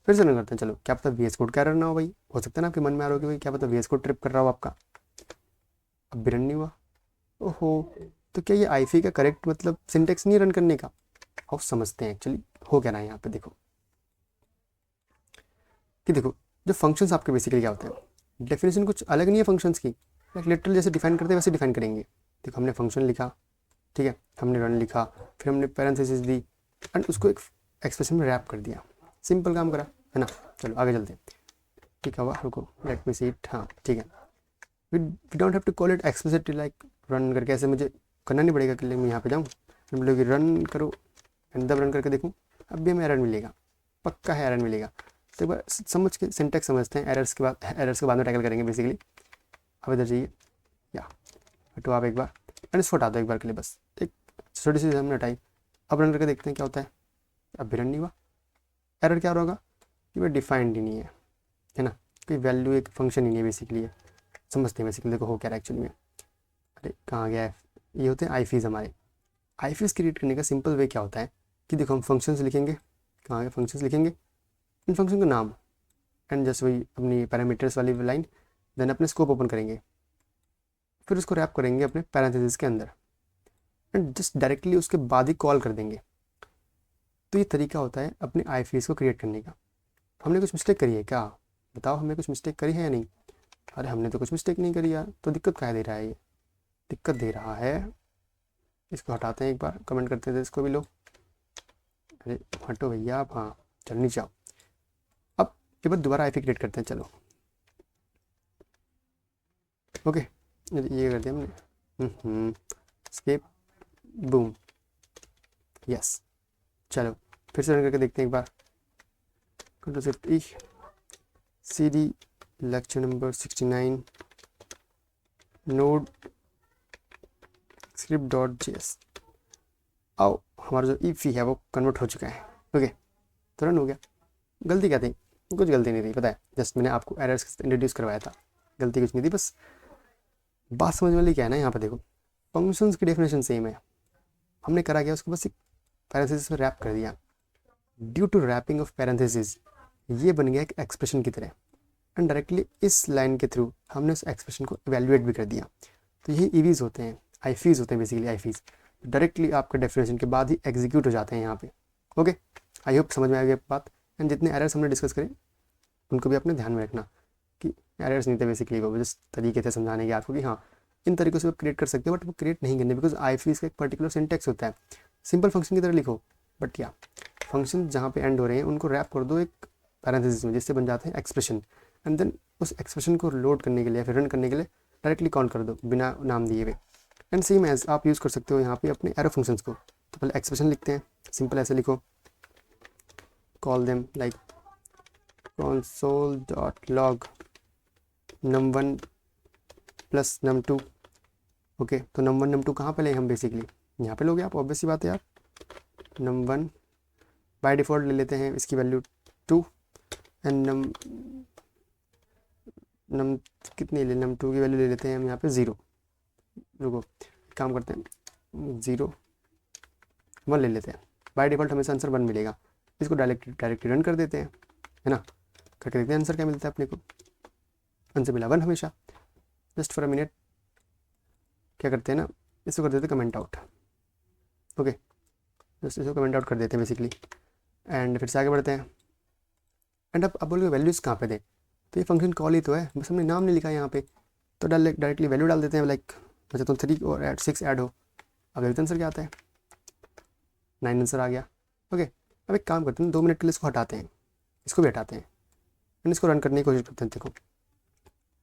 फिर से रन करते हैं। चलो क्या पता VS कोड का एरर ना हो भाई, हो सकता है ना आपके मन में आ रहा हो कि भाई क्या पता VS कोड ट्रिप कर रहा हो आपका। अब भी रन नहीं हुआ। ओहो, तो क्या ये आईफी का करेक्ट मतलब सिंटेक्स नहीं रन करने का? अब समझते हैं एक्चुअली हो क्या रहा है यहाँ पे। देखो कि देखो जो फंक्शंस आपके बेसिकली क्या होते हैं, डेफिनेशन कुछ अलग नहीं है फंक्शंस की। लाइक लिटरल जैसे डिफाइन करते हैं वैसे डिफाइन करेंगे। देखो हमने फंक्शन लिखा, ठीक है, हमने रन लिखा, फिर हमने पैरेंथेसिस दी एंड उसको एक एक्सप्रेशन में रैप कर दिया। सिंपल काम करा है ना। चलो आगे चलते हैं। ठीक है, हुआ, रुको, लेट मी सी इट। हाँ ठीक है, we don't have to call it explicitly like run करके। ऐसे मुझे करना नहीं पड़ेगा कि मैं यहाँ पे जाऊँ, बोलो कि रन करो एंड तब रन करके देखूँ। अब भी हमें एरर मिलेगा, पक्का है एरर मिलेगा। तो एक बार समझ के सिंटेक्स समझते हैं, एरर्स के बाद में टैकल करेंगे बेसिकली। अब इधर जाइए, या हटो आप एक बार एंड इसको हटा दो एक बार के लिए, बस एक छोटी सी हमने हटाई। अब रन करके देखते हैं क्या होता है। अब भी रन नहीं हुआ। एरर क्या होगा कि वह डिफाइंड ही नहीं है ना, कोई वैल्यू एक फंक्शन ही नहीं है बेसिकली है। समझते हैं बेसिकली देखो हो क्या रहा है एक्चुअली में। अरे कहाँ गया है, ये होते हैं आईफीज़ हमारे। आईफीज़ क्रिएट करने का सिंपल वे क्या होता है कि देखो हम फंक्शंस लिखेंगे, कहाँ गए फंक्शंस लिखेंगे, इन फंक्शन का नाम एंड जस्ट वही अपनी पैरामीटर्स वाली लाइन, देन अपने स्कोप ओपन करेंगे, फिर उसको रैप करेंगे अपने पैरेंथेसिस के अंदर एंड जस्ट डायरेक्टली उसके बाद ही कॉल कर देंगे। तो ये तरीका होता है अपने आईफीज़ को क्रिएट करने का। हमने कुछ मिस्टेक करी है क्या? बताओ, हमने कुछ मिस्टेक करी है या नहीं? अरे हमने तो कुछ मिस्टेक नहीं करी यार, तो दिक्कत क्या दे रहा है ये? दिक्कत दे रहा है, इसको हटाते हैं एक बार, कमेंट करते थे इसको भी लोग। अरे हटो भैया आप, हाँ चल नीचे आओ। अब एक बार दोबारा आईफी क्रिएट करते हैं चलो। ओके ये कर दिया हमने, स्केप, बूम, यस। चलो फिर से रन करके देखते हैं एक बार। कंट्रोल शिफ्ट ई, CD lecture number 69 node script.js। आओ हमारा जो इफ़ी है वो कन्वर्ट हो चुका है। ओके, तो रन हो गया। गलती क्या थी? कुछ गलती नहीं थी, पता है, जस्ट मैंने आपको एरर्स इंट्रोड्यूस करवाया था, गलती कुछ नहीं थी। बस बात समझ वाली क्या है ना, यहाँ पे देखो फंक्शंस की डेफिनेशन सेम है, हमने करा क्या, उसको बस एक पैरेंथेसिस में रैप कर दिया। Due to wrapping of parenthesis ये बन गया एक एक्सप्रेशन की तरह, एंड डायरेक्टली इस लाइन के थ्रू हमने उस एक्सप्रेशन को इवेल्युएट भी कर दिया। तो यही ईवीज होते हैं, आईफीज होते हैं बेसिकली, आईफीज डायरेक्टली आपके डेफिनेशन के बाद ही एग्जीक्यूट हो जाते हैं यहाँ पे। ओके, आई होप समझ में आ गई बात। एंड जितने एरर्स हमने डिस्कस करे उनको भी अपने ध्यान में रखना कि एरर्स नहीं थे बेसिकली, वो जिस तरीके थे समझाने के आपको कि हाँ इन तरीक़ों से आप क्रिएट कर सकते हो, बट वो क्रिएट नहीं करने, बिकॉज आईफीज का एक पर्टिकुलर सिंटेक्स होता है। सिंपल फंक्शन की तरह लिखो, बट या फंक्शन जहाँ पे एंड हो रहे हैं उनको रैप कर दो एक पैरेंथेसिस में, जिससे बन जाते हैं एक्सप्रेशन। एंड देन उस एक्सप्रेशन को लोड करने के लिए फिर रन करने के लिए डायरेक्टली काउंट कर दो बिना नाम दिए हुए। एंड सेम एज आप यूज़ कर सकते हो यहाँ पे अपने एरो फंक्शंस को। तो पहले एक्सप्रेशन लिखते हैं, सिंपल ऐसे लिखो, call them like console.log num1 plus num2। Okay, तो num1 num2 कहाँ पे ले हम, बेसिकली यहाँ पे लोगे आप, ऑब्वियस सी बात है यार। num1 बाय डिफ़ॉल्ट ले लेते हैं इसकी वैल्यू 2, एंड नम कितनी ले, num2 की वैल्यू ले लेते हैं हम यहाँ पे 0। रुको, काम करते हैं 0 1 ले लेते हैं, बाय डिफ़ॉल्ट हमें आंसर 1 मिलेगा। इसको डायरेक्टली रन कर देते हैं, है ना, करके देखते हैं आंसर क्या मिलता है अपने को। आंसर मिला 1 हमेशा। जस्ट फॉर अ मिनट क्या करते हैं ना, इसको कर देते हैं कमेंट आउट। ओके, जस्ट इसको कमेंट आउट कर देते हैं बेसिकली, एंड फिर से आगे बढ़ते हैं। एंड अब बोलोगे वैल्यूज़ कहाँ पे दे, तो ये फंक्शन कॉल ही तो है, बस हमने नाम नहीं लिखा यहाँ पे, तो डायरेक्टली वैल्यू डाल देते हैं। लाइक अच्छा तो 3 और 6 ऐड हो, अब देखते हैं आंसर क्या आता है, 9 आंसर आ गया। ओके, अब एक काम करते हैं, 2 मिनट के लिए इसको हटाते हैं, इसको भी हटाते हैं, एंड इसको रन करने की कोशिश करते हैं। देखो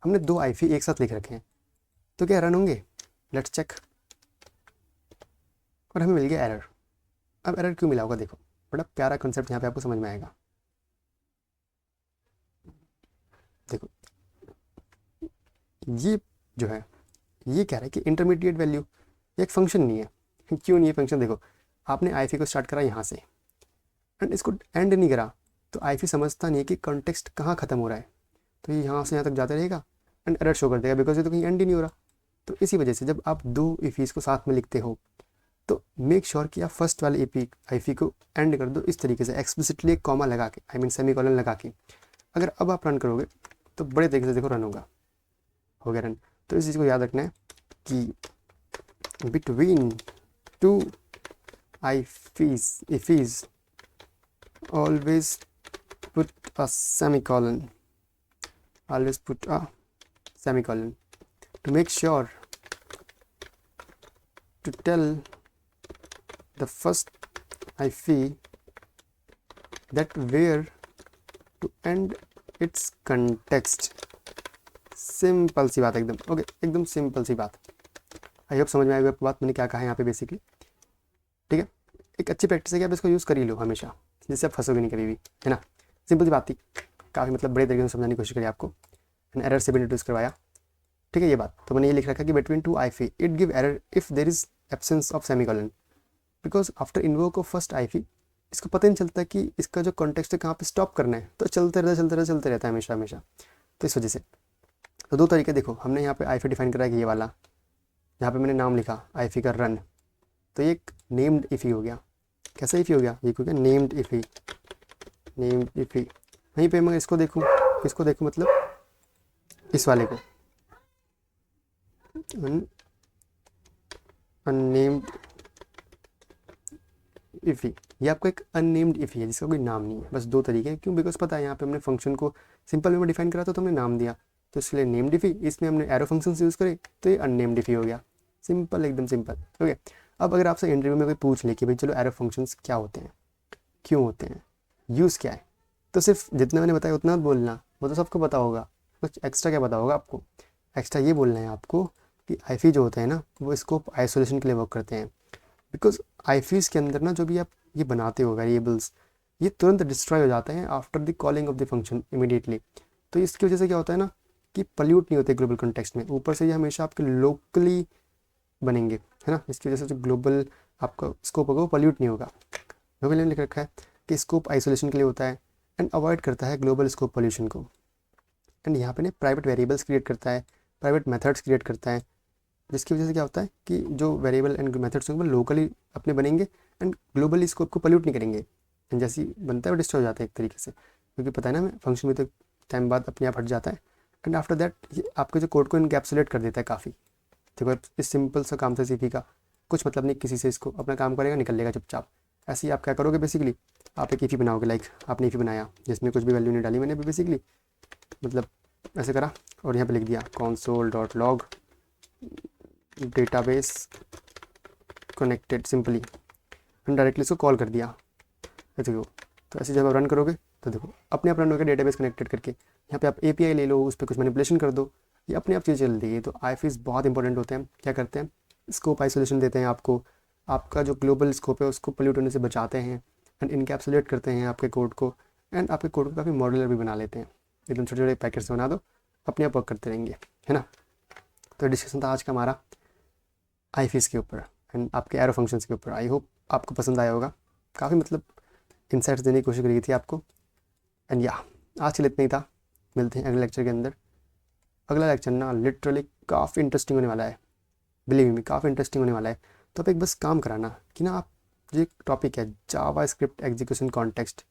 हमने 2 आईफी एक साथ लिख रखे हैं, तो क्या रन होंगे, लेट्स चेक। और हमें मिल गया एरर। अब एरर क्यों मिला होगा, देखो बड़ा प्यारा कंसेप्ट यहाँ पे आपको समझ में आएगा। देखो ये जो है ये कह रहा है कि इंटरमीडिएट वैल्यू, एक फंक्शन नहीं है। क्यों नहीं है फंक्शन, देखो आपने आईफी को स्टार्ट करा यहाँ से एंड इसको एंड नहीं करा, तो आईफी समझता नहीं है कि कॉन्टेक्स्ट कहाँ ख़त्म हो रहा है, तो ये यहाँ से यहाँ तक जाता रहेगा एंड एरर शो कर देगा, बिकॉज ये तो कहीं एंड ही नहीं हो रहा। तो इसी वजह से जब आप 2 इफ़ीज को साथ में लिखते हो तो मेक श्योर कि आप फर्स्ट वाले आईफी को एंड कर दो इस तरीके से, एक्सप्लिसिटली एक कॉमा लगा के, आई मीन सेमी कॉलन लगा के। अगर अब आप रन करोगे तो बड़े तरीके से देखो रन होगा, हो गया रन। तो इस चीज़ को याद रखना है कि between 2 IFs always put a semicolon, always put a semicolon to make sure to tell the first if that where to end its context। Simple सी बात एकदम, ओके एकदम सिंपल सी बात। आई होप समझ में आएगी आपको बात मैंने क्या कहा है यहाँ पे बेसिकली, ठीक है। एक अच्छी प्रैक्टिस है कि आप इसको यूज़ कर ही लो हमेशा, जिससे आप फंसोगे नहीं कभी भी, है ना। सिंपल सी बात थी, काफ़ी मतलब बड़े तरीके से समझाने की कोशिश करी आपको, एंड एरर से भी इंट्रोड्यूस करवाया, ठीक है। ये बात तो मैंने ये लिख रखा कि between 2 IIFE it give error if there is absence of semicolon, because after invoke of first IIFE इसको पता नहीं चलता कि इसका जो कॉन्टेक्स्ट है कहाँ पे स्टॉप करना है, तो चलते रहता है हमेशा हमेशा। तो इस वजह से तो 2 तरीके देखो, हमने यहाँ पे आईफी डिफाइन करा है कि ये वाला, यहाँ पे मैंने नाम लिखा आईफी का रन, तो ये एक नेम्ड इफ़ी हो गया। कैसा इफ़ी हो गया, ये हो गया नेम्ड इफ़ी, नेम्ड इफ़ी। वहीं पे मैं इसको देखूँ, किसको देखूँ, मतलब इस वाले को, अननेम्ड इफ़ी। ये आपको एक अननेम्ड इफ़ी है जिसका कोई नाम नहीं है। बस 2 तरीके हैं, क्यों, बिकॉज पता है यहाँ पे हमने फंक्शन को सिंपल वे में डिफाइन करा तो हमने नाम दिया, तो इसलिए नेम्ड इफ़ी। इसमें हमने एरो फंक्शंस यूज़ करे तो ये अननेम्ड इफ़ी हो गया। सिंपल, एकदम सिंपल, ओके। अब अगर आपसे इंटरव्यू में कोई पूछ ले कि भाई चलो एरो फंक्शंस क्या होते हैं, क्यों होते हैं, यूज़ क्या है, तो सिर्फ जितना मैंने बताया उतना बोलना, वो तो सबको पता होगा। कुछ एक्स्ट्रा क्या पता होगा आपको, एक्स्ट्रा ये बोलना है आपको कि आईफी जो होते हैं ना वो स्कोप आइसोलेशन के लिए वर्क करते हैं, बिकॉज आईफीज़ के अंदर ना जो भी आप ये बनाते हो वेरिएबल्स, ये तुरंत डिस्ट्रॉय हो जाते हैं after the calling of the function immediately. तो इसकी वजह से क्या होता है ना कि पल्यूट नहीं होते ग्लोबल कॉन्टेक्स्ट में, ऊपर से ये हमेशा आपके लोकली बनेंगे, है ना। इसकी वजह से जो ग्लोबल आपका स्कोप होगा वो पॉल्यूट नहीं होगा। लोगों ने लिख रखा है कि स्कोप आइसोलेशन के लिए होता है एंड अवॉइड करता है ग्लोबल स्कोप पॉल्यूशन को। एंड यहाँ पे ना प्राइवेट वेरिएबल्स क्रिएट करता है, प्राइवेट मेथड्स क्रिएट करता है, जिसकी वजह से क्या होता है कि जो वेरिएबल एंड मेथड्स होंगे वो लोकली अपने बनेंगे एंड ग्लोबली स्कोप को पॉल्यूट नहीं करेंगे। एंड जैसे ही बनता है वो डिस्ट्रॉय हो जाता है एक तरीके से, क्योंकि पता है ना हमें फंक्शन में तो टाइम बाद अपने आप हट जाता है। एंड आफ्टर दैट ये आपके जो कोड को इनकैप्सुलेट कर देता है काफ़ी। देखो इस सिंपल सा काम से सीखी का कुछ मतलब नहीं, किसी से इसको अपना काम करेगा निकल लेगा चुपचाप। ऐसे ही आप क्या करोगे, बेसिकली आप एक ईफी बनाओगे, लाइक आपने ईफी बनाया जिसमें कुछ भी वैल्यू नहीं डाली मैंने बेसिकली, मतलब ऐसे करा और यहाँ पे लिख दिया console.log database connected simply, and directly इसको कॉल कर दिया। देखो तो ऐसे जब आप रन करोगे तो देखो अपने आप रन होगा डेटाबेस कनेक्टेड करके। यहाँ पे आप एपीआई ले लो, उस पर कुछ मैनिपुलेशन कर दो, ये अपने आप चीज़ चल देगी। तो आईफीस बहुत इंपॉर्टेंट होते हैं। क्या करते हैं, स्कोप आइसोलेशन देते हैं आपको, आपका जो ग्लोबल स्कोप है उसको पोल्यूट होने से बचाते हैं एंड इनकैप्सुलेट करते हैं आपके कोड को, एंड आपके कोड को काफ़ी मॉड्यूलर भी बना लेते हैं। एकदम छोटे छोटे पैकेट्स बना दो, अपने आप वर्क करते रहेंगे, है ना। तो डिस्कशन था आज का हमारा आईफीस के ऊपर एंड आपके एरो फंक्शंस के ऊपर। आई होप आपको पसंद आया होगा, काफ़ी मतलब इंसाइट्स देने की कोशिश करी थी आपको। एंड या आज के लिए इतना ही था, मिलते हैं अगले लेक्चर के अंदर। अगला लेक्चर ना लिटरली काफ़ी इंटरेस्टिंग होने वाला है, बिलीव मी काफ़ी इंटरेस्टिंग होने वाला है। तो आप एक बस काम कराना कि ना आप जो एक टॉपिक है जावा स्क्रिप्ट एग्जीक्यूशन कॉन्टेक्स्ट,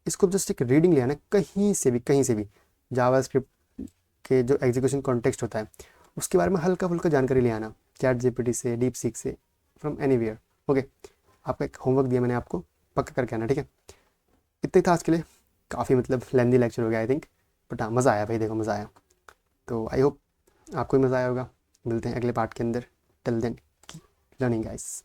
इसको जस्ट एक रीडिंग लिया ना कहीं से भी जावा स्क्रिप्ट के जो एग्जीक्यूशन कॉन्टेक्स्ट होता है उसके बारे में हल्का फुल्का जानकारी ले आना, चैट जीपीटी से, डीप सीक से, फ्रॉम एनीवेयर। ओके, आपका एक होमवर्क दिया मैंने आपको, पक्का करके आना, ठीक है। इतना ही था आज के लिए, काफ़ी मतलब लेंदी लेक्चर हो गया आई थिंक, बट हाँ मज़ा आया भाई, देखो मज़ा आया। तो आई होप आपको भी मज़ा आया होगा। मिलते हैं अगले पार्ट के अंदर, till then keep learning guys.